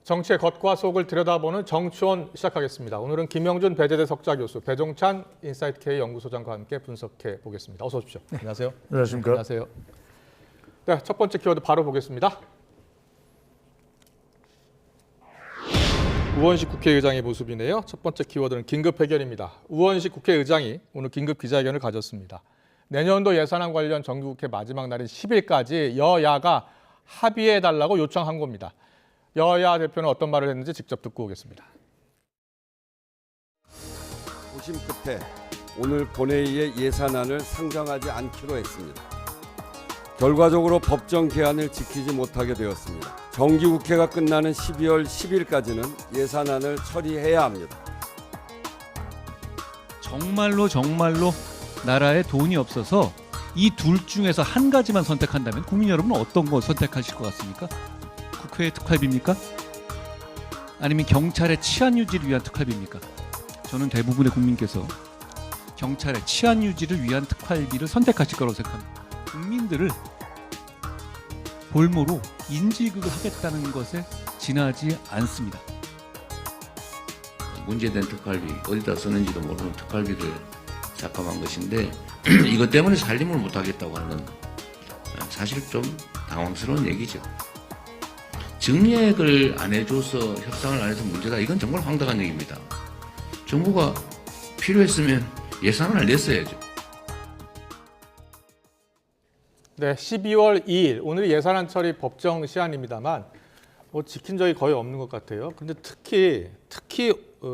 정치의 겉과 속을 들여다보는 정치원 시작하겠습니다. 오늘은 김영준 배재대 석좌교수, 배종찬 인사이트K 연구소장과 함께 분석해 보겠습니다. 어서 오십시오. 네. 안녕하세요. 안녕하십니까. 안녕하세요. 네, 첫 번째 키워드 바로 보겠습니다. 우원식 국회의장의 모습이네요. 첫 번째 키워드는 긴급 회견입니다. 우원식 국회의장이 오늘 긴급 기자회견을 가졌습니다. 내년도 예산안 관련 정기국회 마지막 날인 10일까지 여야가 합의해달라고 요청한 겁니다. 여야 대표는 어떤 말을 했는지 직접 듣고 오겠습니다. 고심 끝에 오늘 본회의에 예산안을 상정하지 않기로 했습니다. 결과적으로 법정 기한을 지키지 못하게 되었습니다. 정기국회가 끝나는 12월 10일까지는 예산안을 처리해야 합니다. 정말로 나라에 돈이 없어서 이 둘 중에서 한 가지만 선택한다면 국민 여러분은 어떤 거 선택하실 것 같습니까? 국회의 특활비입니까? 아니면 경찰의 치안 유지를 위한 특활비입니까? 저는 대부분의 국민께서 경찰의 치안 유지를 위한 특활비를 선택하실 거라고 생각합니다. 국민들을 볼모로 인질극을 하겠다는 것에 지나지 않습니다. 문제된 특활비, 어디다 쓰는지도 모르는 특활비를 삭감한 것인데 이것 때문에 살림을 못하겠다고 하는 사실 좀 당황스러운 얘기죠. 증액을 안 해줘서 협상을 안 해서 문제다. 이건 정말 황당한 얘기입니다. 정부가 필요했으면 예산을 냈어야죠. 네, 12월 2일 오늘이 예산안 처리 법정 시한입니다만 지킨 적이 거의 없는 것 같아요. 그런데 특히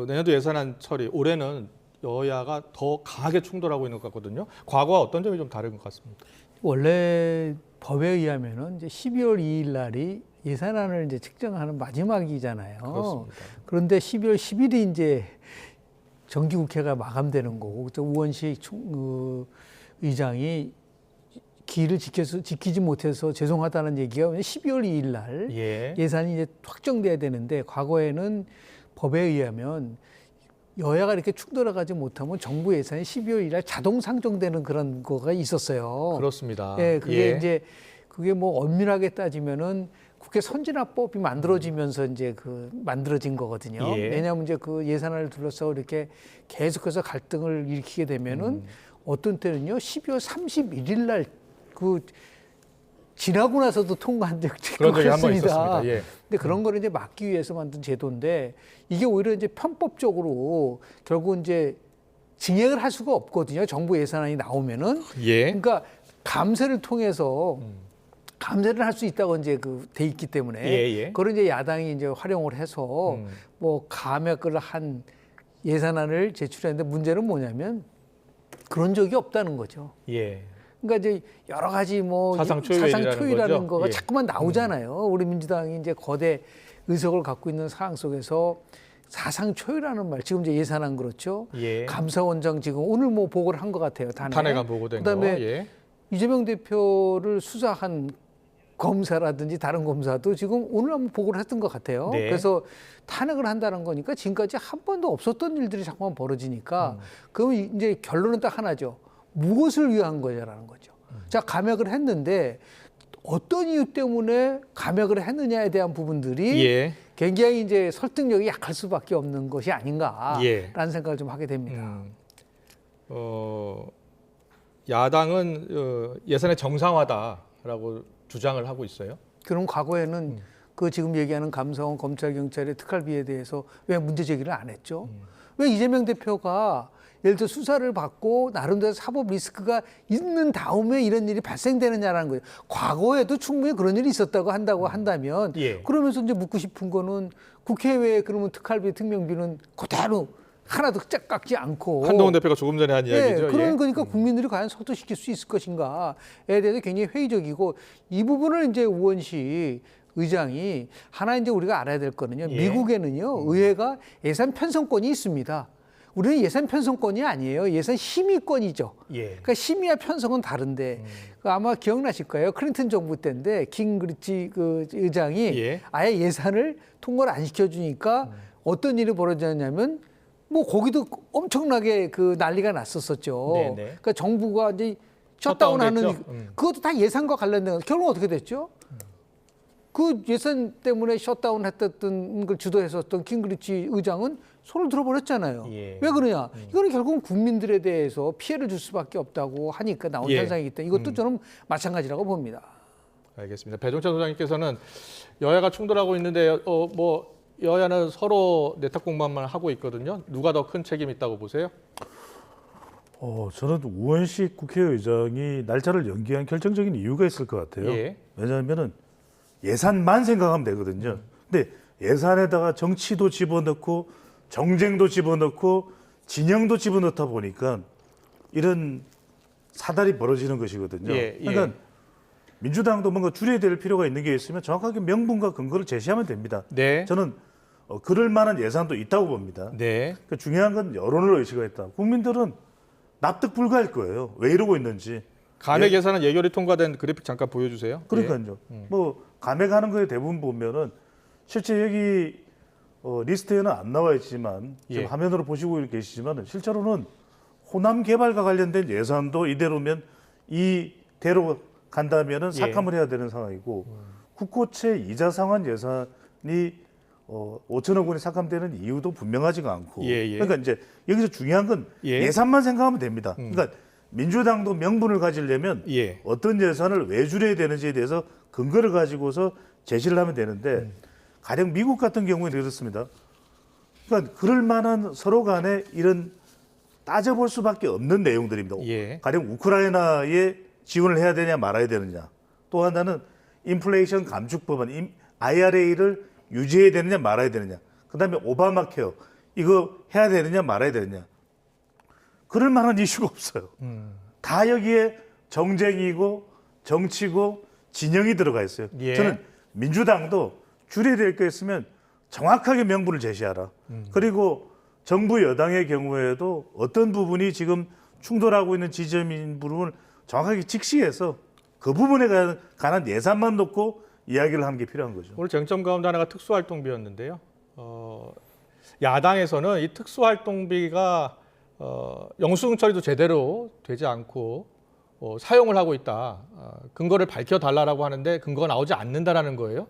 내년도 예산안 처리 올해는 여야가 더 강하게 충돌하고 있는 것 같거든요. 과거와 어떤 점이 좀 다른 것 같습니다. 원래 법에 의하면은 이제 12월 2일 날이 예산안을 이제 측정하는 마지막이잖아요. 그렇습니다. 그런데 12월 10일이 이제 정기국회가 마감되는 거고, 또 우원식 의장이 기일을 지키지 못해서 죄송하다는 얘기가 12월 2일 날 예산이 이제 확정돼야 되는데, 과거에는 법에 의하면 여야가 이렇게 충돌하지 못하면 정부 예산이 12월 2일 날 자동 상정되는 그런 거가 있었어요. 그렇습니다. 예, 그게 이제 그게 뭐 엄밀하게 따지면은 국회 선진화법이 만들어지면서 이제 만들어진 거거든요. 왜냐하면 이제 그 예산안을 둘러싸고 이렇게 계속해서 갈등을 일으키게 되면은 어떤 때는요 12월 31일 날 지나고 나서도 통과한 적이 그런 적이 한 번 있습니다. 있었습니다. 예. 근데 그런 거를 이제 막기 위해서 만든 제도인데, 이게 오히려 이제 편법적으로 결국 이제 증액을 할 수가 없거든요. 정부 예산안이 나오면은. 그러니까 감세를 통해서 감세를 할 수 있다고 이제 돼 있기 때문에 그걸 이제 야당이 이제 활용을 해서 뭐 감액을 한 예산안을 제출했는데, 문제는 뭐냐면 그런 적이 없다는 거죠. 그러니까 이제 여러 가지 뭐 사상 초유라는 거가 자꾸만 나오잖아요. 우리 민주당이 이제 거대 의석을 갖고 있는 상황 속에서 사상 초유라는 말, 지금 이제 예산안 그렇죠. 감사원장 지금 오늘 뭐 보고를 한 것 같아요. 탄핵안 보고된 그다음에 이재명 대표를 수사한 검사라든지 다른 검사도 지금 오늘 한번 보고를 했던 것 같아요. 그래서 탄핵을 한다는 거니까 지금까지 한 번도 없었던 일들이 자꾸만 벌어지니까 그럼 이제 결론은 딱 하나죠. 무엇을 위한 거냐라는 거죠. 자, 감액을 했는데 어떤 이유 때문에 감액을 했느냐에 대한 부분들이 굉장히 이제 설득력이 약할 수밖에 없는 것이 아닌가라는 생각을 좀 하게 됩니다. 야당은 예산의 정상화다라고 주장을 하고 있어요. 그럼 과거에는 그 지금 얘기하는 감사원, 검찰, 경찰의 특활비에 대해서 왜 문제 제기를 안 했죠? 왜 이재명 대표가 예를 들어 수사를 받고 나름대로 사법 리스크가 있는 다음에 이런 일이 발생되느냐라는 거예요. 과거에도 충분히 그런 일이 있었다고 한다면 그러면서 이제 묻고 싶은 거는 국회에 그러면 특활비, 특명비는 그대로 하나도 짝깎지 않고 한동훈 대표가 조금 전에 한 이야기죠. 그런 거니까 국민들이 과연 소통시킬 수 있을 것인가에 대해서 굉장히 회의적이고, 이 부분을 이제 우원식 의장이 하나 이제 우리가 알아야 될 거는요. 미국에는요 의회가 예산 편성권이 있습니다. 우리는 예산 편성권이 아니에요. 예산 심의권이죠. 그러니까 심의와 편성은 다른데 아마 기억나실 거예요. 클린턴 정부 때인데 깅그리치 의장이 아예 예산을 통과를 안 시켜주니까 어떤 일이 벌어졌냐면 뭐 거기도 엄청나게 난리가 났었었죠. 그러니까 정부가 이제 셧다운하는 그것도 다 예산과 관련된 거. 결국 어떻게 됐죠? 그 예산 때문에 셧다운 했던 걸 주도했었던 킹그리치 의장은 손을 들어버렸잖아요. 예. 왜 그러냐? 이거는 결국은 국민들에 대해서 피해를 줄 수밖에 없다고 하니까 나온 예. 현상이기 때문에 이것도 저는 마찬가지라고 봅니다. 알겠습니다. 배종찬 소장님께서는 여야가 충돌하고 있는데 뭐 여야는 서로 내탁 공방만 하고 있거든요. 누가 더 큰 책임이 있다고 보세요? 저는 우원식 국회의장이 날짜를 연기한 결정적인 이유가 있을 것 같아요. 예. 왜냐하면은 예산만 생각하면 되거든요. 근데 예산에다가 정치도 집어넣고 정쟁도 집어넣고 진영도 집어넣다 보니까 이런 사달이 벌어지는 것이거든요. 예, 예. 그러니까 민주당도 뭔가 줄여야 될 필요가 있는 게 있으면 정확하게 명분과 근거를 제시하면 됩니다. 네. 저는 그럴 만한 예산도 있다고 봅니다. 네. 그러니까 중요한 건 여론을 의식했다. 국민들은 납득 불가할 거예요. 왜 이러고 있는지. 감액 예산은 예결위 통과된 그래픽 잠깐 보여주세요. 그러니까요. 뭐 감액하는 거에 대부분 보면은 실제 여기 리스트에는 안 나와 있지만 지금 예. 화면으로 보시고 계시지만 실제로는 호남 개발과 관련된 예산도 이대로면 이대로 간다면은 삭감을 해야 되는 상황이고 국고채 이자 상환 예산이 5천억 원이 삭감되는 이유도 분명하지가 않고 예, 예. 그러니까 이제 여기서 중요한 건 예. 예산만 생각하면 됩니다. 그러니까 민주당도 명분을 가지려면 예. 어떤 예산을 왜 줄여야 되는지에 대해서 근거를 가지고서 제시를 하면 되는데 가령 미국 같은 경우에는 그렇습니다. 그러니까 그럴 만한 서로 간에 이런 따져볼 수밖에 없는 내용들입니다. 예. 가령 우크라이나에 지원을 해야 되냐 말아야 되느냐. 또 하나는 인플레이션 감축 법안 IRA를 유지해야 되느냐 말아야 되느냐. 그다음에 오바마 케어 이거 해야 되느냐 말아야 되느냐. 그럴 만한 이슈가 없어요. 다 여기에 정쟁이고 정치고 진영이 들어가 있어요. 예. 저는 민주당도 줄여야 될 거 있으면 정확하게 명분을 제시하라. 그리고 정부 여당의 경우에도 어떤 부분이 지금 충돌하고 있는 지점인 부분을 정확하게 직시해서 그 부분에 관한 예산만 놓고 이야기를 하는 게 필요한 거죠. 오늘 쟁점 가운데 하나가 특수활동비였는데요. 야당에서는 이 특수활동비가 영수증 처리도 제대로 되지 않고 사용을 하고 있다. 근거를 밝혀달라고 하는데 근거가 나오지 않는다라는 거예요.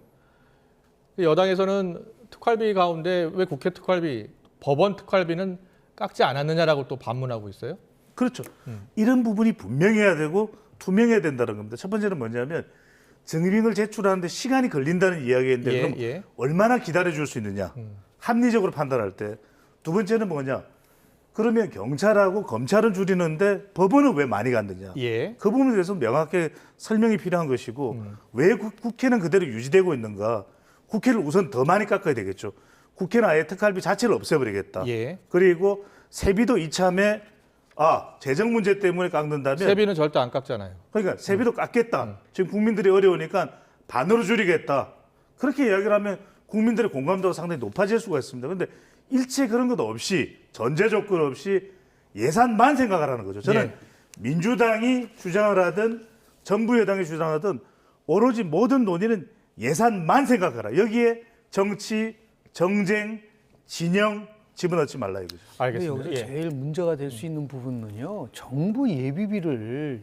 여당에서는 특활비 가운데 왜 국회 특활비, 법원 특활비는 깎지 않았느냐라고 또 반문하고 있어요. 그렇죠. 이런 부분이 분명해야 되고 투명해야 된다는 겁니다. 첫 번째는 뭐냐면 증빙을 제출하는데 시간이 걸린다는 이야기인데 예, 그럼 예. 얼마나 기다려줄 수 있느냐. 합리적으로 판단할 때. 두 번째는 뭐냐. 그러면 경찰하고 검찰은 줄이는데 법원은 왜 많이 갔느냐. 예. 그 부분에 대해서 명확하게 설명이 필요한 것이고 왜 국회는 그대로 유지되고 있는가. 국회를 우선 더 많이 깎아야 되겠죠. 국회는 아예 특활비 자체를 없애버리겠다. 예. 그리고 세비도 이참에 재정 문제 때문에 깎는다면 세비는 절대 안 깎잖아요. 그러니까 세비도 깎겠다. 지금 국민들이 어려우니까 반으로 줄이겠다. 그렇게 이야기를 하면 국민들의 공감도가 상당히 높아질 수가 있습니다. 그런데 일체 그런 것 없이 전제 조건 없이 예산만 생각하라는 거죠. 저는 예. 민주당이 주장을 하든 정부 여당이 주장하든 오로지 모든 논의는 예산만 생각하라. 여기에 정치, 정쟁, 진영 집어넣지 말라 이거죠. 근데 알겠습니다. 여기서 예. 제일 문제가 될 수 있는 부분은요. 정부 예비비를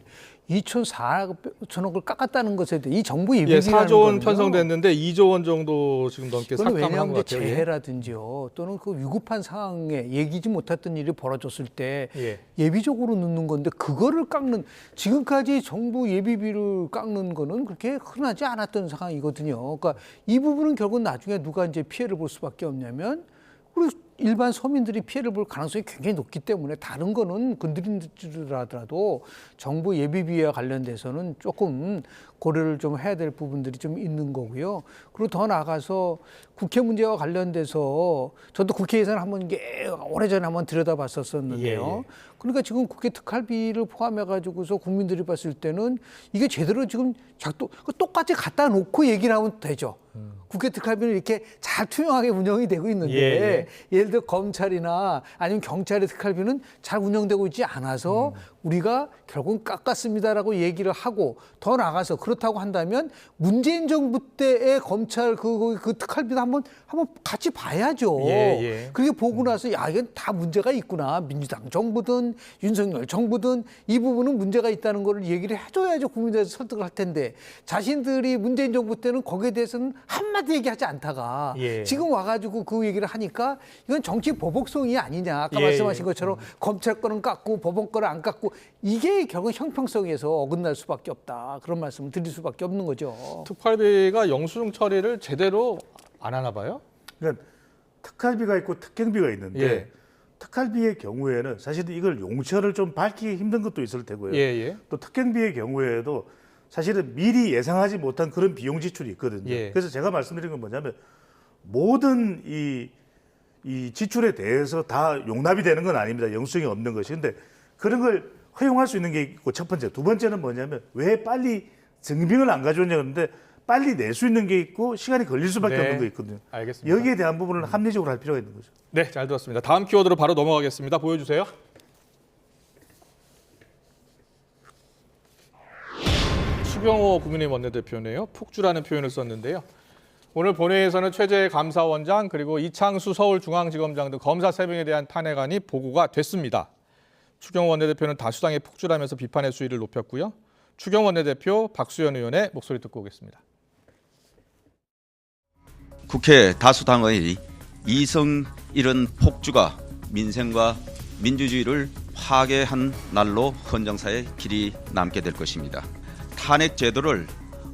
2,400억을 깎았다는 것에 대해 이 정부 예, 예비비라는 4조 원 거는요. 편성됐는데 2조 원 정도 지금 넘게 그건 삭감을 한 왜냐하면 것 이제 같아요. 예. 재해라든지요. 또는 그 위급한 상황에 예기지 못했던 일이 벌어졌을 때 예. 예비적으로 넣는 건데 그거를 깎는 지금까지 정부 예비비를 깎는 거는 그렇게 흔하지 않았던 상황이거든요. 그러니까 이 부분은 결국 나중에 누가 이제 피해를 볼 수밖에 없냐면 우리 일반 서민들이 피해를 볼 가능성이 굉장히 높기 때문에 다른 거는 건드리더라도 정부 예비비와 관련돼서는 조금 고려를 좀 해야 될 부분들이 좀 있는 거고요. 그리고 더 나아가서 국회 문제와 관련돼서 저도 국회 예산 한번 오래전에 한번 들여다봤었는데요. 예. 그러니까 지금 국회 특활비를 포함해가지고서 국민들이 봤을 때는 이게 제대로 지금 똑같이 갖다 놓고 얘기를 하면 되죠. 국회 특활비는 이렇게 잘 투명하게 운영이 되고 있는데 예. 예를 들어 검찰이나 아니면 경찰의 특활비는 잘 운영되고 있지 않아서 우리가 결국은 깎았습니다라고 얘기를 하고 더 나아가서 그렇다고 한다면 문재인 정부 때의 검찰 그 특활비도 한번 같이 봐야죠. 예. 그렇게 보고 나서 야 이건 다 문제가 있구나. 민주당 정부든 윤석열 정부든 이 부분은 문제가 있다는 걸 얘기를 해줘야죠. 국민들에서 설득을 할 텐데 자신들이 문재인 정부 때는 거기에 대해서는 한마디 얘기하지 않다가 예. 지금 와가지고 그 얘기를 하니까 이건 정치 보복성이 아니냐. 아까 예, 말씀하신 것처럼 검찰 거는 깎고 법원 거는 안 깎고 이게 결국 형평성에서 어긋날 수밖에 없다. 그런 말씀을 드릴 수밖에 없는 거죠. 특활비가 영수증 처리를 제대로 안 하나 봐요? 그러니까 특활비가 있고 특경비가 있는데 예. 특활비의 경우에는 사실은 이걸 용처를 좀 밝히기 힘든 것도 있을 테고요. 예. 또 특경비의 경우에도 사실은 미리 예상하지 못한 그런 비용 지출이 있거든요. 예. 그래서 제가 말씀드린 건 뭐냐면 모든 이 지출에 대해서 다 용납이 되는 건 아닙니다. 영수증이 없는 것이. 근데 그런 걸 허용할 수 있는 게 있고 첫 번째. 두 번째는 뭐냐면 왜 빨리 증빙을 안 가져오냐 그러는데 빨리 낼 수 있는 게 있고 시간이 걸릴 수밖에 네. 없는 게 있거든요. 알겠습니다. 여기에 대한 부분은 합리적으로 할 필요가 있는 거죠. 네, 잘 들었습니다. 다음 키워드로 바로 넘어가겠습니다. 보여주세요. 추경호 국민의힘 원내대표네요. 폭주라는 표현을 썼는데요. 오늘 본회의에서는 최재 감사원장 그리고 이창수 서울중앙지검장 등 검사 3명에 대한 탄핵안이 보고가 됐습니다. 추경호 원내대표는 다수당의 폭주라면서 비판의 수위를 높였고요. 추경호 원내대표 박수현 의원의 목소리 듣고 오겠습니다. 국회 다수당의 이성 잃은 폭주가 민생과 민주주의를 파괴한 날로 헌정사에 길이 남게 될 것입니다. 탄핵 제도를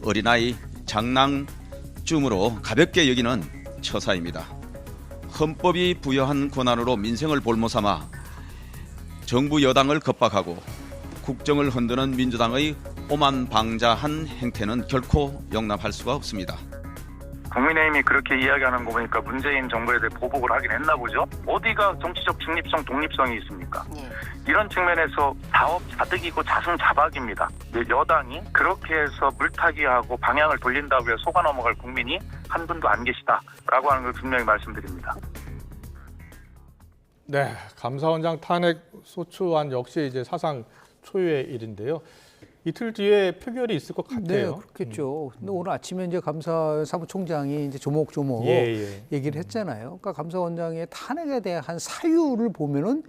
어린아이 장난쯤으로 가볍게 여기는 처사입니다. 헌법이 부여한 권한으로 민생을 볼모 삼아 정부 여당을 겁박하고 국정을 흔드는 민주당의 오만방자한 행태는 결코 용납할 수가 없습니다. 국민의힘이 그렇게 이야기하는 거 보니까 문재인 정부에 대해 보복을 하긴 했나 보죠. 어디가 정치적 중립성, 독립성이 있습니까? 이런 측면에서 사업 자득이고 자승자박입니다. 여당이 그렇게 해서 물타기하고 방향을 돌린다고 해서 속아 넘어갈 국민이 한 분도 안 계시다라고 하는 걸 분명히 말씀드립니다. 네, 감사원장 탄핵 소추안 역시 이제 사상 초유의 일인데요. 이틀 뒤에 표결이 있을 것 같아요. 네, 그렇겠죠. 근데 오늘 아침에 이제 감사 사무총장이 이제 조목조목 얘기를 했잖아요. 그러니까 감사원장의 탄핵에 대한 사유를 보면은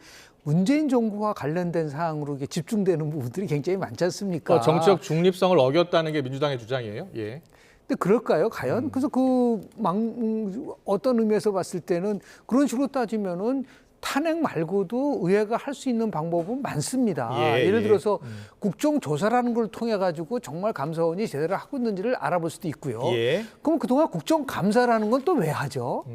문재인 정부와 관련된 사항으로 이게 집중되는 부분들이 굉장히 많지 않습니까? 정치적 중립성을 어겼다는 게 민주당의 주장이에요. 예. 근데 그럴까요, 과연? 그래서 어떤 의미에서 봤을 때는 그런 식으로 따지면은 탄핵 말고도 의회가 할 수 있는 방법은 많습니다. 예를 들어서 국정조사라는 걸 통해 가지고 정말 감사원이 제대로 하고 있는지를 알아볼 수도 있고요. 그럼 그동안 국정감사라는 건 또 왜 하죠?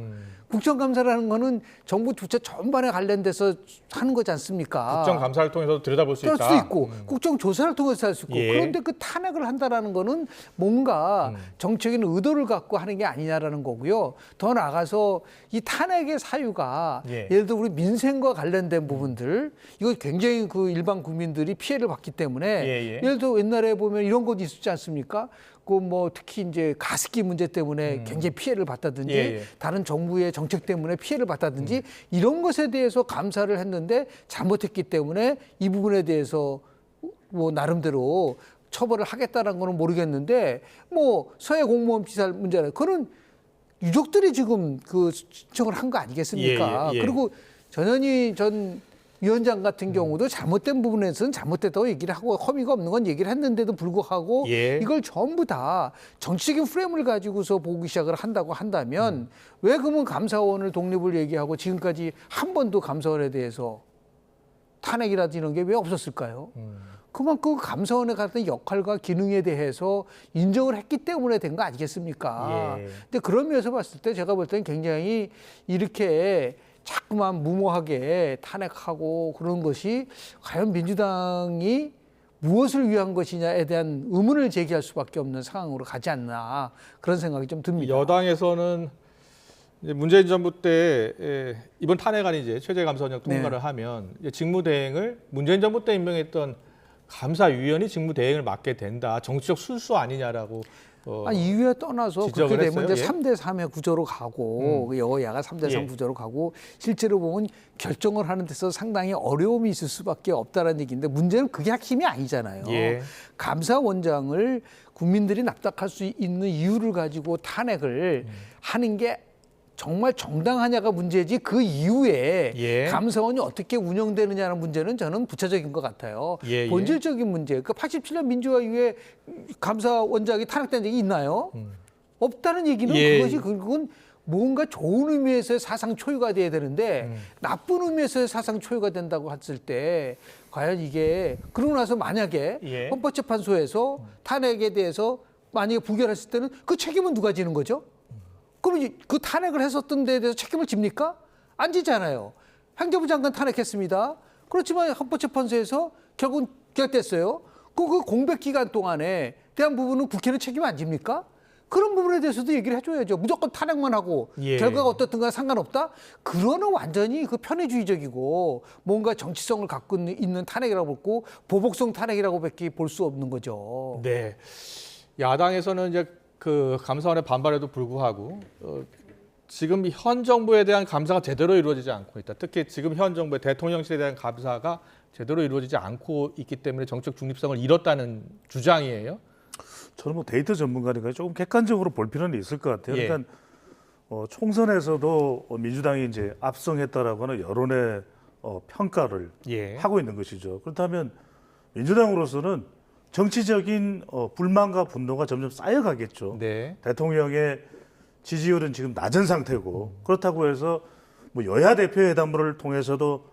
국정감사라는 거는 정부 주체 전반에 관련돼서 하는 거지 않습니까? 국정감사를 통해서 들여다볼 수 있다. 그럴 수도 있고 국정조사를 통해서 할 수 있고 그런데 그 탄핵을 한다라는 거는 뭔가 정치적인 의도를 갖고 하는 게 아니냐라는 거고요. 더 나아가서 이 탄핵의 사유가 예를 들어 우리 민생과 관련된 부분들 이거 굉장히 그 일반 국민들이 피해를 받기 때문에 예를 들어 옛날에 보면 이런 것도 있었지 않습니까? 그 뭐 특히 이제 가습기 문제 때문에 굉장히 피해를 받다든지 다른 정부의 정책 때문에 피해를 받다든지 이런 것에 대해서 감사를 했는데 잘못했기 때문에 이 부분에 대해서 뭐 나름대로 처벌을 하겠다는 거는 모르겠는데 뭐 서해 공무원 피살 문제는 그런 유족들이 지금 그 신청을 한 거 아니겠습니까? 그리고 전현희 전 위원장 같은 경우도 잘못된 부분에서는 잘못됐다고 얘기를 하고 허위가 없는 건 얘기를 했는데도 불구하고 이걸 전부 다 정치적인 프레임을 가지고서 보기 시작을 한다고 한다면 왜 그러면 감사원을 독립을 얘기하고 지금까지 한 번도 감사원에 대해서 탄핵이라든지 이런 게 왜 없었을까요? 그만큼 감사원의 같은 역할과 기능에 대해서 인정을 했기 때문에 된 거 아니겠습니까? 근데 그런 면에서 봤을 때 제가 볼 때는 굉장히 이렇게 자꾸만 무모하게 탄핵하고 그런 것이 과연 민주당이 무엇을 위한 것이냐에 대한 의문을 제기할 수밖에 없는 상황으로 가지 않나 그런 생각이 좀 듭니다. 여당에서는 이제 문재인 정부 때 이번 탄핵안이 이제 최재 감사원장 통과를 하면 이제 직무대행을 문재인 정부 때 임명했던 감사위원이 직무대행을 맡게 된다. 정치적 술수 아니냐라고 이유에 떠나서 그렇게 지적을 되면 이제 했어요? 3대 3의 구조로 가고 그 여야가 3대 3 예. 구조로 가고 실제로 보면 결정을 하는 데서 상당히 어려움이 있을 수밖에 없다라는 얘기인데 문제는 그게 핵심이 아니잖아요. 예. 감사원장을 국민들이 납득할 수 있는 이유를 가지고 탄핵을 하는 게 정말 정당하냐가 문제지 그 이후에 예. 감사원이 어떻게 운영되느냐는 문제는 저는 부차적인 것 같아요. 예, 예. 본질적인 문제. 그 87년 민주화 이후에 감사원장이 탄핵된 적이 있나요? 없다는 얘기는 예. 그것이 그건 뭔가 좋은 의미에서의 사상 초유가 돼야 되는데 나쁜 의미에서의 사상 초유가 된다고 했을 때 과연 이게 그러고 나서 만약에 예. 헌법재판소에서 탄핵에 대해서 만약에 부결했을 때는 그 책임은 누가 지는 거죠? 그럼 그 탄핵을 했었던 데에 대해서 책임을 집니까? 안 지잖아요. 행정부 장관 탄핵했습니다. 그렇지만 헌법재판소에서 결국은 기각됐어요. 그 공백 기간 동안에 대한 부분은 국회는 책임 안 집니까? 그런 부분에 대해서도 얘기를 해줘야죠. 무조건 탄핵만 하고 예. 결과가 어떻든 간에 상관없다? 그거는 완전히 그 편의주의적이고 뭔가 정치성을 갖고 있는 탄핵이라고 볼고 보복성 탄핵이라고밖에 볼 수 없는 거죠. 네. 야당에서는 이제 그 감사원의 반발에도 불구하고 지금 현 정부에 대한 감사가 제대로 이루어지지 않고 있다. 특히 지금 현 정부의 대통령실에 대한 감사가 제대로 이루어지지 않고 있기 때문에 정책 중립성을 잃었다는 주장이에요. 저는 뭐 데이터 전문가니까 조금 객관적으로 볼 필요는 있을 것 같아요. 예. 그러니까 총선에서도 민주당이 이제 압승했다라고 하는 여론의 평가를 예. 하고 있는 것이죠. 그렇다면 민주당으로서는 정치적인 불만과 분노가 점점 쌓여가겠죠. 네. 대통령의 지지율은 지금 낮은 상태고 그렇다고 해서 뭐 여야 대표회담을 통해서도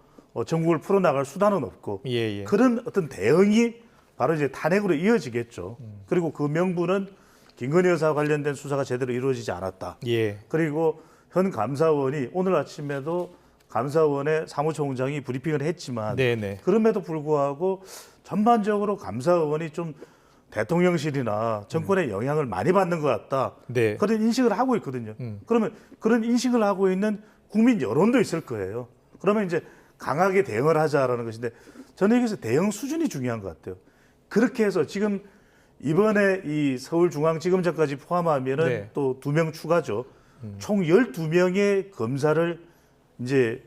전국을 풀어나갈 수단은 없고 예, 예. 그런 어떤 대응이 바로 이제 탄핵으로 이어지겠죠. 그리고 그 명분은 김건희 여사와 관련된 수사가 제대로 이루어지지 않았다. 예. 그리고 현 감사원이 오늘 아침에도 감사원의 사무총장이 브리핑을 했지만 네네. 그럼에도 불구하고 전반적으로 감사원이 좀 대통령실이나 정권의 영향을 많이 받는 것 같다. 네. 그런 인식을 하고 있거든요. 그러면 그런 인식을 하고 있는 국민 여론도 있을 거예요. 그러면 이제 강하게 대응을 하자라는 것인데 저는 여기서 대응 수준이 중요한 것 같아요. 그렇게 해서 지금 이번에 이 서울중앙지검장까지 포함하면은 네. 또 2명 추가죠. 총 12명의 검사를 이제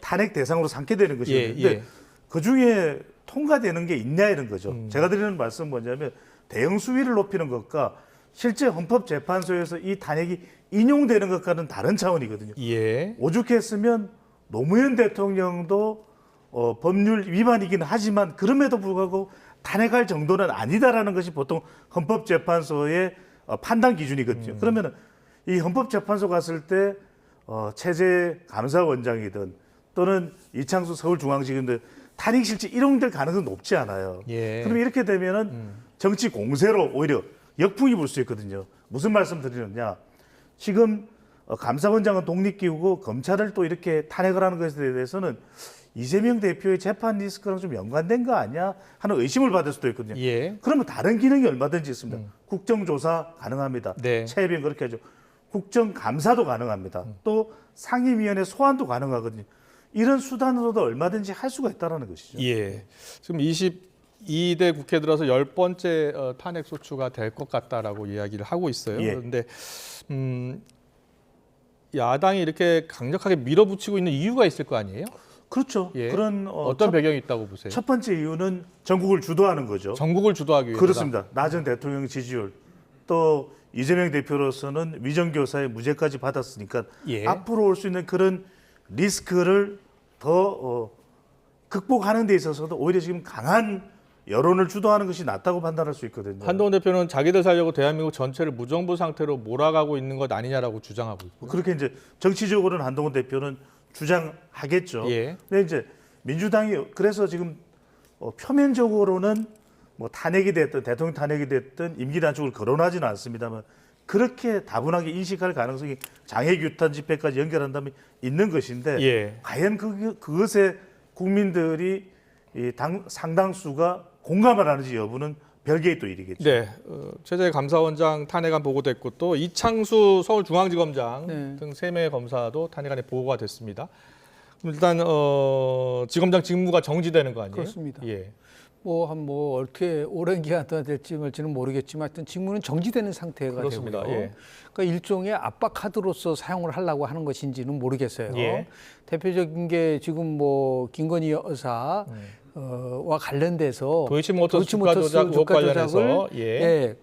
탄핵 대상으로 삼게 되는 것이죠. 예, 근데 예. 그 중에 통과되는 게 있냐 이런 거죠. 제가 드리는 말씀은 뭐냐면 대응 수위를 높이는 것과 실제 헌법재판소에서 이 탄핵이 인용되는 것과는 다른 차원이거든요. 예. 오죽했으면 노무현 대통령도 법률 위반이긴 하지만 그럼에도 불구하고 탄핵할 정도는 아니다라는 것이 보통 헌법재판소의 판단 기준이거든요. 그러면 이 헌법재판소 갔을 때 체제 감사원장이든 또는 이창수 서울중앙지검들 탄핵 실제 인용될 가능성은 높지 않아요. 예. 그럼 이렇게 되면은 정치 공세로 오히려 역풍이 불 수 있거든요. 무슨 말씀 드리느냐? 지금 감사원장은 독립기구고 검찰을 또 이렇게 탄핵을 하는 것에 대해서는 이재명 대표의 재판 리스크랑 좀 연관된 거 아니야 하는 의심을 받을 수도 있거든요. 예. 그러면 다른 기능이 얼마든지 있습니다. 국정조사 가능합니다. 네. 최혜병 그렇게 하죠. 국정감사도 가능합니다. 또 상임위원회 소환도 가능하거든요. 이런 수단으로도 얼마든지 할 수가 있다는 것이죠. 예. 지금 22대 국회 들어서 10번째 탄핵 소추가 될 것 같다라고 이야기를 하고 있어요. 예. 그런데 야당이 이렇게 강력하게 밀어붙이고 있는 이유가 있을 거 아니에요? 그렇죠. 예. 그런 어떤 배경이 있다고 보세요? 첫 번째 이유는 전국을 주도하는 거죠. 전국을 주도하기 위해서. 그렇습니다. 낮은 대통령 지지율 또 이재명 대표로서는 위정교사의 무죄까지 받았으니까 예. 앞으로 올 수 있는 그런 리스크를 더 극복하는 데 있어서도 오히려 지금 강한 여론을 주도하는 것이 낫다고 판단할 수 있거든요. 한동훈 대표는 자기들 살려고 대한민국 전체를 무정부 상태로 몰아가고 있는 것 아니냐라고 주장하고 있고. 그렇게 이제 정치적으로는 한동훈 대표는 주장하겠죠. 예. 근데 이제 민주당이 그래서 지금 표면적으로는 뭐 탄핵이 됐든 대통령 탄핵이 됐든 임기 단축을 거론하지는 않습니다만 그렇게 다분하게 인식할 가능성이 장애규탄 집회까지 연결한다면 있는 것인데 예. 과연 그것에 국민들이 상당수가 공감을 하는지 여부는 별개의 또 일이겠죠. 네, 최재 감사원장 탄핵안 보고됐고 또 이창수 서울중앙지검장 네. 등 3명의 검사도 탄핵안에 보고가 됐습니다. 일단 지검장 직무가 정지되는 거 아니에요? 그렇습니다. 예. 뭐 어떻게 오랜 기간 동안 될지 말지는 모르겠지만 하여튼 직무는 정지되는 상태가 그렇습니다. 되고요. 예. 그러니까 일종의 압박 카드로서 사용을 하려고 하는 것인지는 모르겠어요. 예. 대표적인 게 지금 뭐 김건희 여사 와 관련돼서 도이치모터스 주가 조작 의혹 관련해서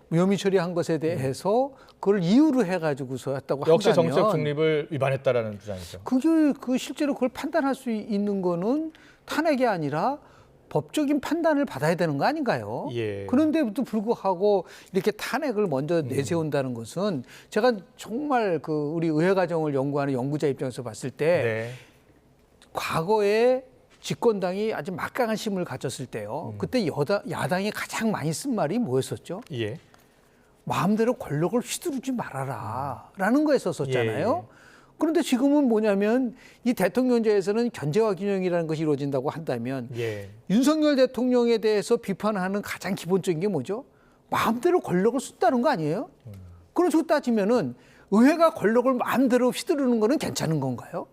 무혐의 처리한 것에 대해서 그걸 이유로 해가지고서 했다고 역시 한다면 정책 중립을 위반했다라는 주장이죠. 그게 실제로 그걸 판단할 수 있는 거는 탄핵이 아니라 법적인 판단을 받아야 되는 거 아닌가요? 예. 그런데도 불구하고 이렇게 탄핵을 먼저 내세운다는 것은 제가 정말 그 우리 의회 과정을 연구하는 연구자 입장에서 봤을 때 네. 과거에 집권당이 아주 막강한 힘을 가졌을 때요. 그때 야당이 가장 많이 쓴 말이 뭐였었죠? 예. 마음대로 권력을 휘두르지 말아라 라는 거였었잖아요. 예. 그런데 지금은 뭐냐면 이 대통령제에서는 견제와 균형이라는 것이 이루어진다고 한다면 예. 윤석열 대통령에 대해서 비판하는 가장 기본적인 게 뭐죠? 마음대로 권력을 쓴다는 거 아니에요? 그런 식으로 따지면은 의회가 권력을 마음대로 휘두르는 거는 괜찮은 건가요?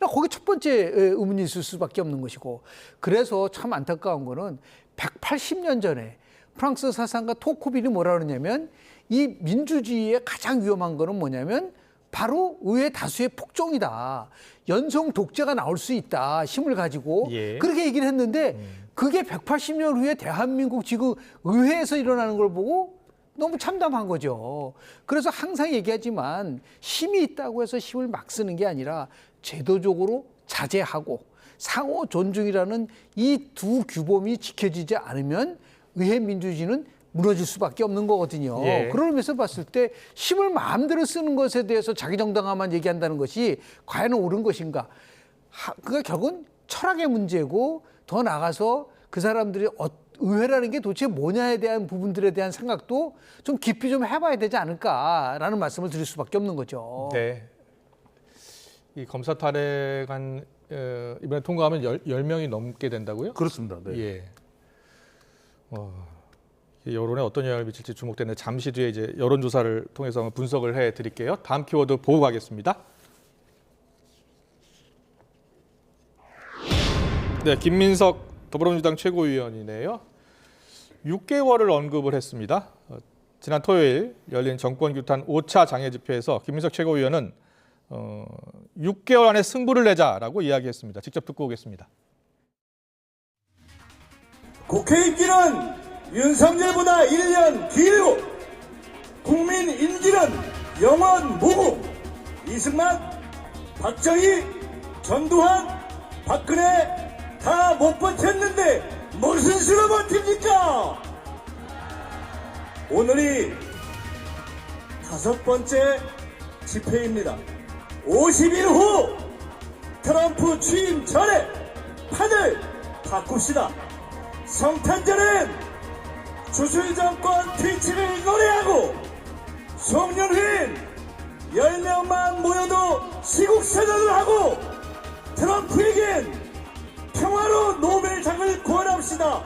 거기 첫 번째 의문이 있을 수밖에 없는 것이고, 그래서 참 안타까운 거는 180년 전에 프랑스 사상가 토크빌이 뭐라 그러냐면 이 민주주의의 가장 위험한 거는 뭐냐면 바로 의회 다수의 폭정이다. 연성 독재가 나올 수 있다. 힘을 가지고. 예. 그렇게 얘기를 했는데 그게 180년 후에 대한민국 지금 의회에서 일어나는 걸 보고 너무 참담한 거죠. 그래서 항상 얘기하지만 힘이 있다고 해서 힘을 막 쓰는 게 아니라 제도적으로 자제하고 상호 존중이라는 이 두 규범이 지켜지지 않으면 의회 민주주의는 무너질 수밖에 없는 거거든요. 예. 그런 의미에서 봤을 때 힘을 마음대로 쓰는 것에 대해서 자기 정당화만 얘기한다는 것이 과연 옳은 것인가? 그게 결국은 철학의 문제고 더 나아가서 그 사람들이 의회라는 게 도대체 뭐냐에 대한 부분들에 대한 생각도 좀 깊이 좀 해봐야 되지 않을까라는 말씀을 드릴 수밖에 없는 거죠. 네. 이 검사 탄핵안 이번에 통과하면 10명이 넘게 된다고요? 그렇습니다. 네. 예. 여론에 어떤 영향을 미칠지 주목되는데 잠시 뒤에 이제 여론조사를 통해서 분석을 해드릴게요. 다음 키워드 보고 가겠습니다. 네, 김민석 더불어민주당 최고위원이네요. 6개월을 언급을 했습니다. 지난 토요일 열린 정권규탄 5차 장애집회에서 김민석 최고위원은 6개월 안에 승부를 내자라고 이야기했습니다. 직접 듣고 오겠습니다. 국회 임기는 윤석열보다 1년 길고 국민 임기는 영원 무궁. 이승만, 박정희, 전두환, 박근혜 다 못 버텼는데 무슨 수로 버팁니까? 오늘이 5번째 집회입니다. 50일 후 트럼프 취임 전에 판을 바꿉시다. 성탄절은 주술 정권 퇴치를 노래하고 송년 후엔 10명만 모여도 시국선언을 하고 트럼프에겐 평화로 노벨상을 구원합시다.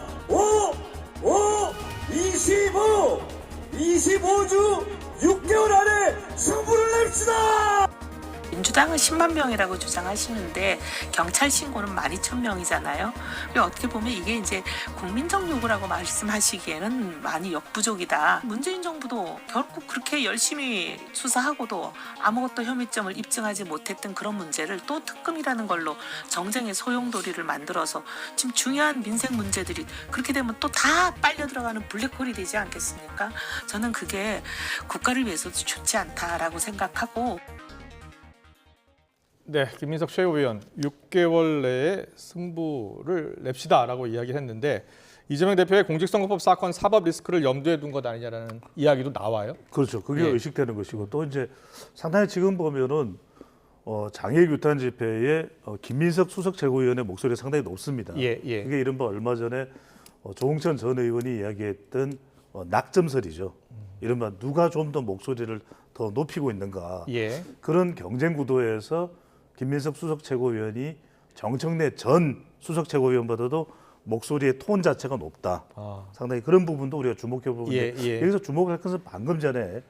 25주 6개월 안에 승부를 냅시다. 민주당은 10만 명이라고 주장하시는데 경찰 신고는 12,000명이잖아요. 어떻게 보면 이게 이제 국민적 요구라고 말씀하시기에는 많이 역부족이다. 문재인 정부도 결국 그렇게 열심히 수사하고도 아무것도 혐의점을 입증하지 못했던 그런 문제를 또 특검이라는 걸로 정쟁의 소용돌이를 만들어서 지금 중요한 민생 문제들이 그렇게 되면 또 다 빨려 들어가는 블랙홀이 되지 않겠습니까? 저는 그게 국가를 위해서도 좋지 않다라고 생각하고. 네, 김민석 최고위원 6개월 내에 승부를 냅시다라고 이야기했는데 이재명 대표의 공직선거법 사건 사법 리스크를 염두에 둔 것 아니냐라는 이야기도 나와요. 그렇죠. 그게 예. 의식되는 것이고 또 이제 상당히 지금 보면은 장애규탄 집회에 김민석 수석 최고위원의 목소리가 상당히 높습니다. 예, 예. 그게 이른바 얼마 전에 조홍천 전 의원이 이야기했던 낙점설이죠. 이른바 누가 좀 더 목소리를 더 높이고 있는가. 예. 그런 경쟁 구도에서 김민석 수석 최고위원이 정청래 전 수석 최고위원보다도 목소리의 톤 자체가 높다. 상당히 그런 부분도 우리가 주목해 보는데 여기서 주목할 것은 방금 전에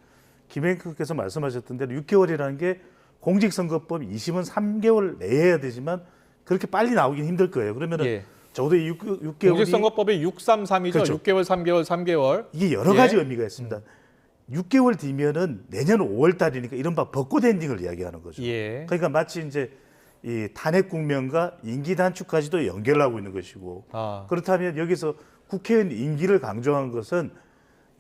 김행크께서 말씀하셨던 대로 6개월이라는 게 공직선거법 2심은 3개월 내에 해야 되지만 그렇게 빨리 나오긴 힘들 거예요. 그러면 적어도 6개월이 공직선거법이 633이죠. 그렇죠. 6개월, 3개월, 3개월. 이게 여러 가지 의미가 있습니다. 6개월 뒤면은 내년 5월 달이니까 이른바 벚꽃 엔딩을 이야기하는 거죠. 예. 그러니까 마치 이제 이 탄핵 국면과 임기 단축까지도 연결하고 있는 것이고 아. 그렇다면 여기서 국회의원 임기를 강조한 것은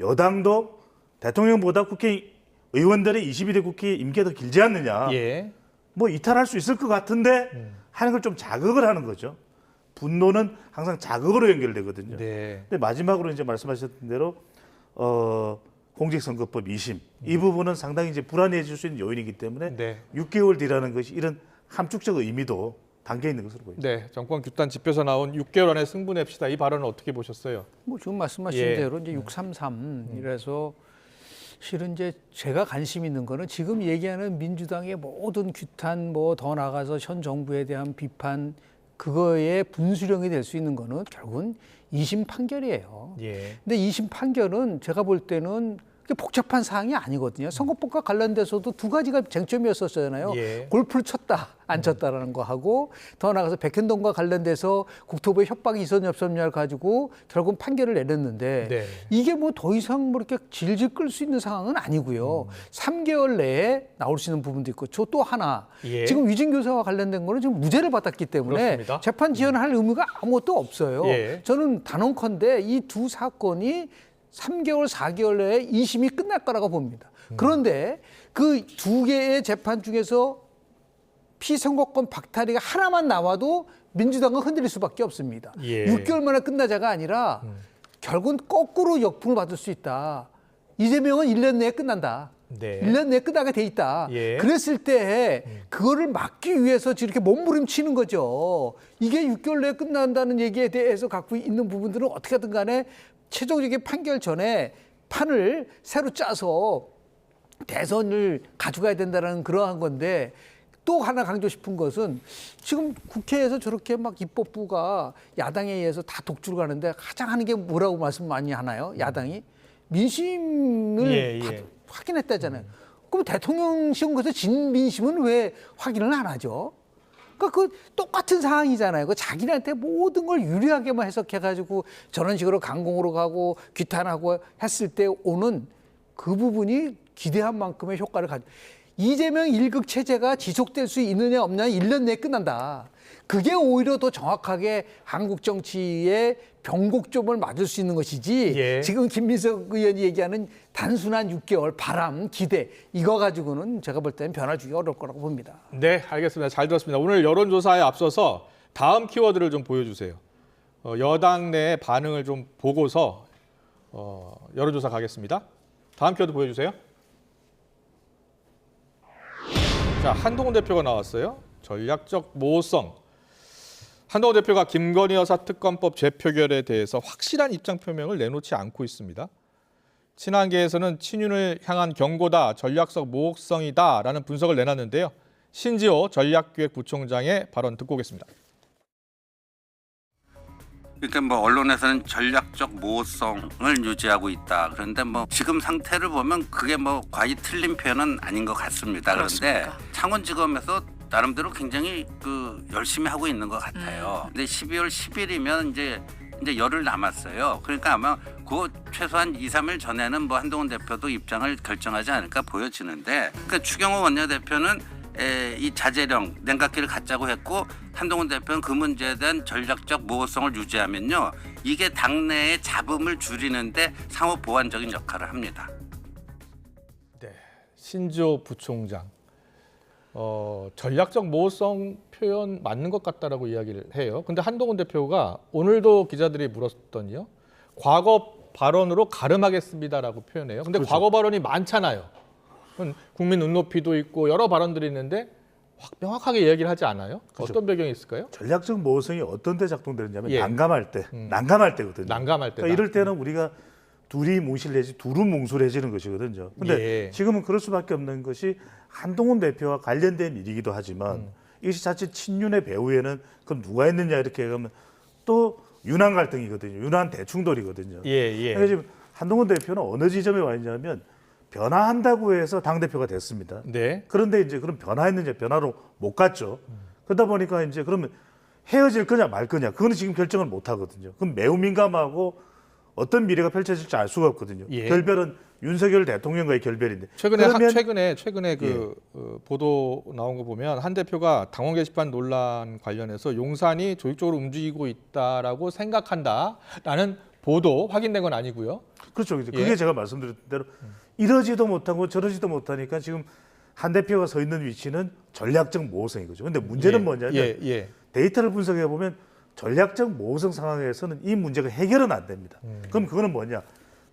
여당도 대통령보다 국회의원들의 22대 국회 임기가 더 길지 않느냐. 예. 뭐 이탈할 수 있을 것 같은데 하는 걸 좀 자극을 하는 거죠. 분노는 항상 자극으로 연결되거든요. 네. 근데 마지막으로 이제 말씀하셨던 대로 공직선거법 2심 이 부분은 상당히 이제 불안해질 수 있는 요인이기 때문에 네. 6개월 뒤라는 것이 이런 함축적 의미도 담겨 있는 것으로 보입니다. 네. 정권 규탄 집회에서 나온 6개월 안에 승부냅시다. 이 발언은 어떻게 보셨어요? 뭐 지금 말씀하신 예. 대로 이제 633 이래서 실은 이제 제가 관심 있는 거는 지금 얘기하는 민주당의 모든 규탄 뭐 더 나가서 현 정부에 대한 비판 그거의 분수령이 될 수 있는 거는 결국은 2심 판결이에요. 예. 근데 2심 판결은 제가 볼 때는 그렇게 복잡한 사항이 아니거든요. 선거법과 관련돼서도 두 가지가 쟁점이었었잖아요. 예. 골프를 쳤다, 안 쳤다라는 거 하고 더 나가서 백현동과 관련돼서 국토부의 협박이 있었냐 없었냐를 가지고 결국 판결을 내렸는데 네. 이게 뭐 더 이상 뭐 이렇게 질질 끌 수 있는 상황은 아니고요. 3개월 내에 나올 수 있는 부분도 있고 저 또 하나 예. 지금 위증교사와 관련된 거는 지금 무죄를 받았기 때문에 그렇습니다. 재판 지연할 의무가 아무것도 없어요. 예. 저는 단언컨대 이 두 사건이 3개월, 4개월 내에 2심이 끝날 거라고 봅니다. 그런데 그 두 개의 재판 중에서 피선거권 박탈이가 하나만 나와도 민주당은 흔들릴 수밖에 없습니다. 예. 6개월 만에 끝나자가 아니라 결국은 거꾸로 역풍을 받을 수 있다. 이재명은 1년 내에 끝난다. 네. 1년 내에 끝나게 돼 있다. 예. 그랬을 때 그거를 막기 위해서 이렇게 몸부림치는 거죠. 이게 6개월 내에 끝난다는 얘기에 대해서 갖고 있는 부분들은 어떻게든 간에 최종적인 판결 전에 판을 새로 짜서 대선을 가져가야 된다는 그러한 건데 또 하나 강조 싶은 것은 지금 국회에서 저렇게 막 입법부가 야당에 의해서 다 독주를 가는데 가장 하는 게 뭐라고 말씀 많이 하나요? 야당이 민심을 예, 예. 확인했다잖아요. 그럼 대통령실 것에서 진 민심은 왜 확인을 안 하죠? 그러니까 그 똑같은 상황이잖아요. 그 자기네한테 모든 걸 유리하게만 해석해가지고 저런 식으로 강공으로 가고 규탄하고 했을 때 오는 그 부분이 기대한 만큼의 효과를 가져. 이재명 1급 체제가 지속될 수 있느냐 없느냐 1년 내에 끝난다. 그게 오히려 더 정확하게 한국 정치의 변곡점을 맞을 수 있는 것이지 예. 지금 김민석 의원이 얘기하는 단순한 6개월 바람, 기대 이거 가지고는 제가 볼 때는 변화 주기가 어려울 거라고 봅니다. 네, 알겠습니다. 잘 들었습니다. 오늘 여론조사에 앞서서 다음 키워드를 좀 보여주세요. 여당 내 반응을 좀 보고서 여론조사 가겠습니다. 다음 키워드 보여주세요. 자, 한동훈 대표가 나왔어요. 전략적 모호성. 한동훈 대표가 김건희 여사 특검법 재표결에 대해서 확실한 입장 표명을 내놓지 않고 있습니다. 친한계에서는 친윤을 향한 경고다, 전략적 모호성이다라는 분석을 내놨는데요. 신지호 전략기획부총장의 발언 듣고 오겠습니다. 그러니까 뭐 언론에서는 전략적 모호성을 유지하고 있다. 그런데 뭐 지금 상태를 보면 그게 뭐 과히 틀린 표현은 아닌 것 같습니다. 그런데 창원지검에서 나름대로 굉장히 열심히 하고 있는 것 같아요. 근데 12월 10일이면 이제 열흘 남았어요. 그러니까 아마 그 최소한 2, 3일 전에는 뭐 한동훈 대표도 입장을 결정하지 않을까 보여지는데, 그러니까 추경호 원내대표는 이 자제령 냉각기를 갖자고 했고 한동훈 대표는 그 문제에 대한 전략적 모호성을 유지하면요, 이게 당내의 잡음을 줄이는데 상호 보완적인 역할을 합니다. 네, 신지호 부총장. 전략적 모호성 표현 맞는 것 같다라고 이야기를 해요. 근데 한동훈 대표가 오늘도 기자들이 물었더니요, 과거 발언으로 가름하겠습니다라고 표현해요. 근데 그렇죠. 과거 발언이 많잖아요. 국민 눈높이도 있고 여러 발언들이 있는데 명확하게 이야기를 하지 않아요. 그렇죠. 어떤 배경이 있을까요? 전략적 모호성이 어떤 데 작동되느냐면 예. 난감할 때거든요. 난감할 때. 그러니까 이럴 때는 우리가 둘이 뭉실해지 둘은 뭉술해지는 것이거든요. 근데 예. 지금은 그럴 수밖에 없는 것이 한동훈 대표와 관련된 일이기도 하지만 이것이 자칫 친윤의 배후에는 그럼 누가 했느냐 이렇게 하면 또 윤한 갈등이거든요. 윤한 대충돌이거든요. 예. 그러니까 지금 한동훈 대표는 어느 지점에 와 있냐면 변화한다고 해서 당대표가 됐습니다. 네. 그런데 이제 그럼 변화했느냐, 변화로 못 갔죠. 그러다 보니까 이제 그러면 헤어질 거냐 말 거냐 그거는 지금 결정을 못 하거든요. 그럼 매우 민감하고 어떤 미래가 펼쳐질지 알 수가 없거든요. 예. 결별은 윤석열 대통령과의 결별인데 최근에 보도 나온 거 보면 한 대표가 당원 게시판 논란 관련해서 용산이 조직적으로 움직이고 있다라고 생각한다라는 보도 확인된 건 아니고요. 그렇죠. 그게 제가 말씀드린 대로 이러지도 못하고 저러지도 못하니까 지금 한 대표가 서 있는 위치는 전략적 모호성인 거죠. 근데 문제는 뭐냐면 데이터를 분석해 보면 전략적 모호성 상황에서는 이 문제가 해결은 안 됩니다. 그럼 그거는 뭐냐?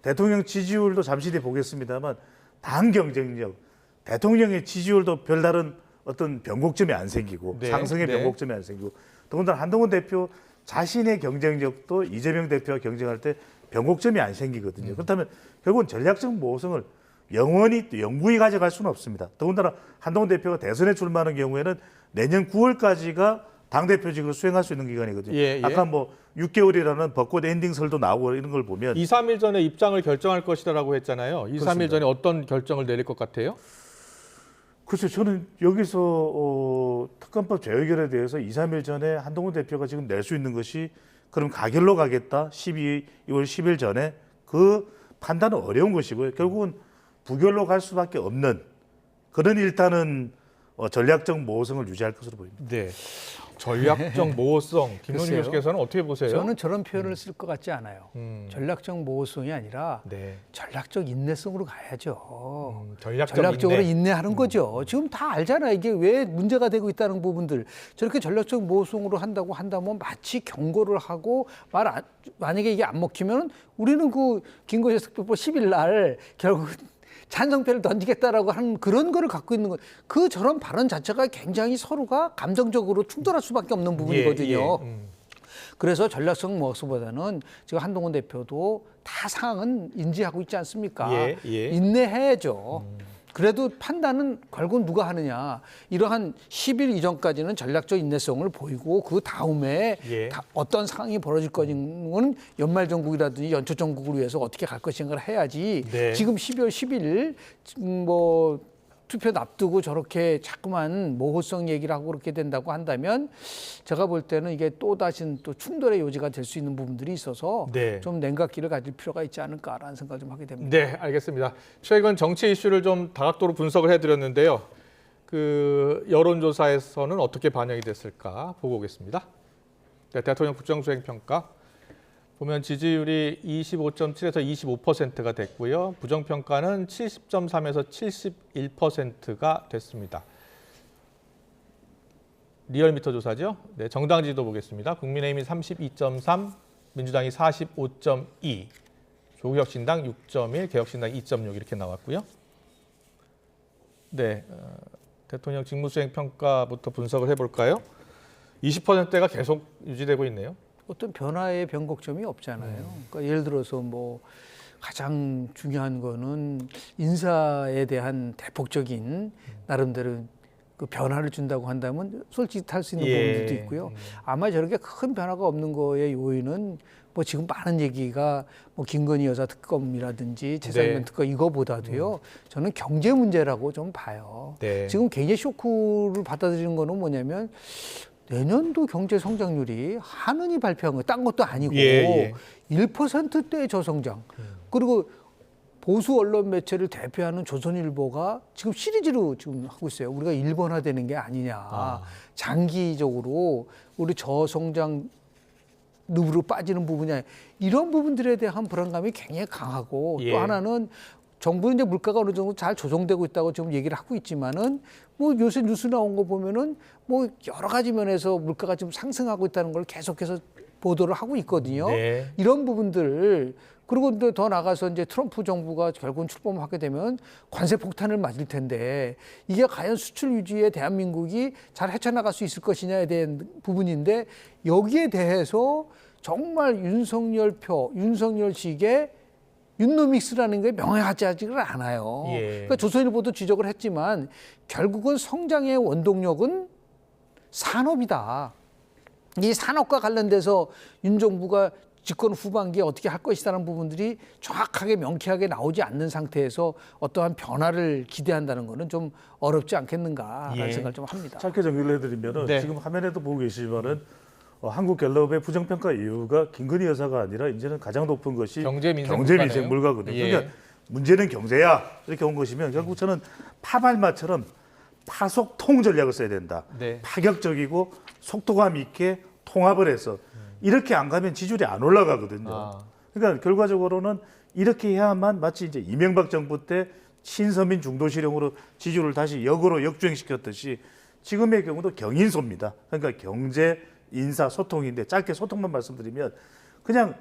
대통령 지지율도 잠시 뒤에 보겠습니다만 당 경쟁력, 대통령의 지지율도 별다른 어떤 변곡점이 안 생기고 상승의 변곡점이 안 생기고 더군다나 한동훈 대표 자신의 경쟁력도 이재명 대표와 경쟁할 때 변곡점이 안 생기거든요. 그렇다면 결국은 전략적 모호성을 영구히 가져갈 수는 없습니다. 더군다나 한동훈 대표가 대선에 출마하는 경우에는 내년 9월까지가 당대표직을 수행할 수 있는 기간이거든요. 아까 뭐 6개월이라는 벚꽃 엔딩설도 나오고 이런 걸 보면 2, 3일 전에 입장을 결정할 것이라고 했잖아요. 2, 3일 전에 어떤 결정을 내릴 것 같아요? 글쎄요. 저는 여기서 특검법 재의결에 대해서 2, 3일 전에 한동훈 대표가 지금 낼 수 있는 것이 그럼 가결로 가겠다. 2월 10일 전에 그 판단은 어려운 것이고요. 결국은 부결로 갈 수밖에 없는 그런 일단은 전략적 모호성을 유지할 것으로 보입니다. 네. 전략적 모호성. 김노중 교수께서는 어떻게 보세요? 저는 저런 표현을 쓸 것 같지 않아요. 전략적 모호성이 아니라 전략적 인내성으로 가야죠. 전략적으로 인내하는 거죠. 지금 다 알잖아요. 이게 왜 문제가 되고 있다는 부분들. 저렇게 전략적 모호성으로 한다고 한다면 마치 경고를 하고 만약에 이게 안 먹히면 우리는 그 김건희 특별법 10일 날 결국 찬성표를 던지겠다라고 하는 그런 거를 갖고 있는 거. 저런 발언 자체가 굉장히 서로가 감정적으로 충돌할 수밖에 없는 부분이거든요. 그래서 전략성 모호성보다는 지금 한동훈 대표도 다 상황은 인지하고 있지 않습니까? 인내해야죠. 그래도 판단은 결국은 누가 하느냐. 이러한 10일 이전까지는 전략적 인내성을 보이고 그 다음에 어떤 상황이 벌어질 거는 연말정국이라든지 연초정국을 위해서 어떻게 갈 것인가를 해야지. 지금 12월 10일 투표 앞두고 저렇게 자꾸만 모호성 얘기를 하고 그렇게 된다고 한다면 제가 볼 때는 이게 또다시 또 충돌의 요지가 될 수 있는 부분들이 있어서 좀 냉각기를 가질 필요가 있지 않을까라는 생각을 좀 하게 됩니다. 네, 알겠습니다. 최근 정치 이슈를 좀 다각도로 분석을 해드렸는데요. 그 여론조사에서는 어떻게 반영이 됐을까 보고 오겠습니다. 네, 대통령 국정수행평가 보면 지지율이 25.7에서 25%가 됐고요. 부정평가는 70.3에서 71%가 됐습니다. 리얼미터 조사죠. 네, 정당 지지도 보겠습니다. 국민의힘이 32.3, 민주당이 45.2, 조국혁신당 6.1, 개혁신당 2.6 이렇게 나왔고요. 네, 대통령 직무수행평가부터 분석을 해볼까요? 20%가 계속 유지되고 있네요. 어떤 변화의 변곡점이 없잖아요. 그러니까 예를 들어서 뭐 가장 중요한 거는 인사에 대한 대폭적인 나름대로 그 변화를 준다고 한다면 솔직히 할 수 있는 부분들도 있고요. 아마 저렇게 큰 변화가 없는 거의 요인은 뭐 지금 많은 얘기가 뭐 김건희 여사 특검이라든지 재산권 특검 이거보다도요. 저는 경제 문제라고 좀 봐요. 지금 굉장히 쇼크를 받아들이는 거는 뭐냐면 내년도 경제 성장률이 한은이 발표한 거 딴 것도 아니고 1%대의 저성장. 그리고 보수 언론 매체를 대표하는 조선일보가 지금 시리즈로 지금 하고 있어요. 우리가 일본화되는 게 아니냐. 장기적으로 우리 저성장 늪으로 빠지는 부분이 이런 부분들에 대한 불안감이 굉장히 강하고 또 하나는 정부는 이제 물가가 어느 정도 잘 조정되고 있다고 지금 얘기를 하고 있지만은 뭐 요새 뉴스 나온 거 보면은 뭐 여러 가지 면에서 물가가 좀 상승하고 있다는 걸 계속해서 보도를 하고 있거든요. 이런 부분들 그리고 더 나가서 이제 트럼프 정부가 결국은 출범하게 되면 관세 폭탄을 맞을 텐데 이게 과연 수출 유지에 대한민국이 잘 헤쳐나갈 수 있을 것이냐에 대한 부분인데 여기에 대해서 정말 윤석열식의 윤노믹스라는 게 명확하지를 않아요. 그러니까 조선일보도 지적을 했지만 결국은 성장의 원동력은 산업이다. 이 산업과 관련돼서 윤 정부가 집권 후반기에 어떻게 할 것이라는 부분들이 정확하게 명쾌하게 나오지 않는 상태에서 어떠한 변화를 기대한다는 것은 좀 어렵지 않겠는가라는 생각을 좀 합니다. 짧게 정리를 해드리면 지금 화면에도 보고 계시지만은 한국갤럽의 부정평가 이유가 김건희 여사가 아니라 이제는 가장 높은 것이 경제민생 물가거든요. 예. 그러니까 문제는 경제야 이렇게 온 것이면 결국 저는 파발마처럼 파속통 전략을 써야 된다. 네. 파격적이고 속도감 있게 통합을 해서 이렇게 안 가면 지지율이 안 올라가거든요. 그러니까 결과적으로는 이렇게 해야만 마치 이제 이명박 정부 때 친서민 중도실형으로 지지율을 다시 역으로 역주행시켰듯이 지금의 경우도 경인소입니다. 그러니까 경제, 인사, 소통인데 짧게 소통만 말씀드리면 그냥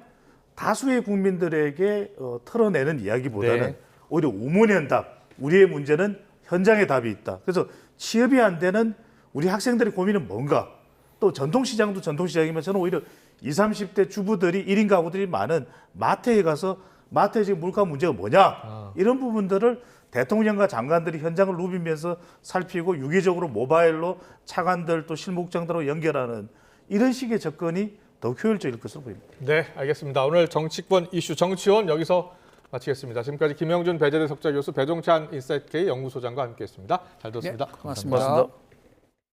다수의 국민들에게 털어내는 이야기보다는 네. 오히려 우문현답, 우리의 문제는 현장에 답이 있다. 그래서 취업이 안 되는 우리 학생들의 고민은 뭔가, 또 전통시장도 전통시장이면 저는 오히려 20, 30대 주부들이 1인 가구들이 많은 마트에 가서 마트에 지금 물가 문제가 뭐냐 이런 부분들을 대통령과 장관들이 현장을 누비면서 살피고 유기적으로 모바일로 차관들 또 실무국장들하고 연결하는 이런 식의 접근이 더 효율적일 것으로 보입니다. 네, 알겠습니다. 오늘 정치권 이슈 정치원 여기서 마치겠습니다. 지금까지 김영준 배재대 석좌교수 배종찬 인사이트K 연구소장과 함께했습니다. 잘 들었습니다. 고맙습니다. 고맙습니다.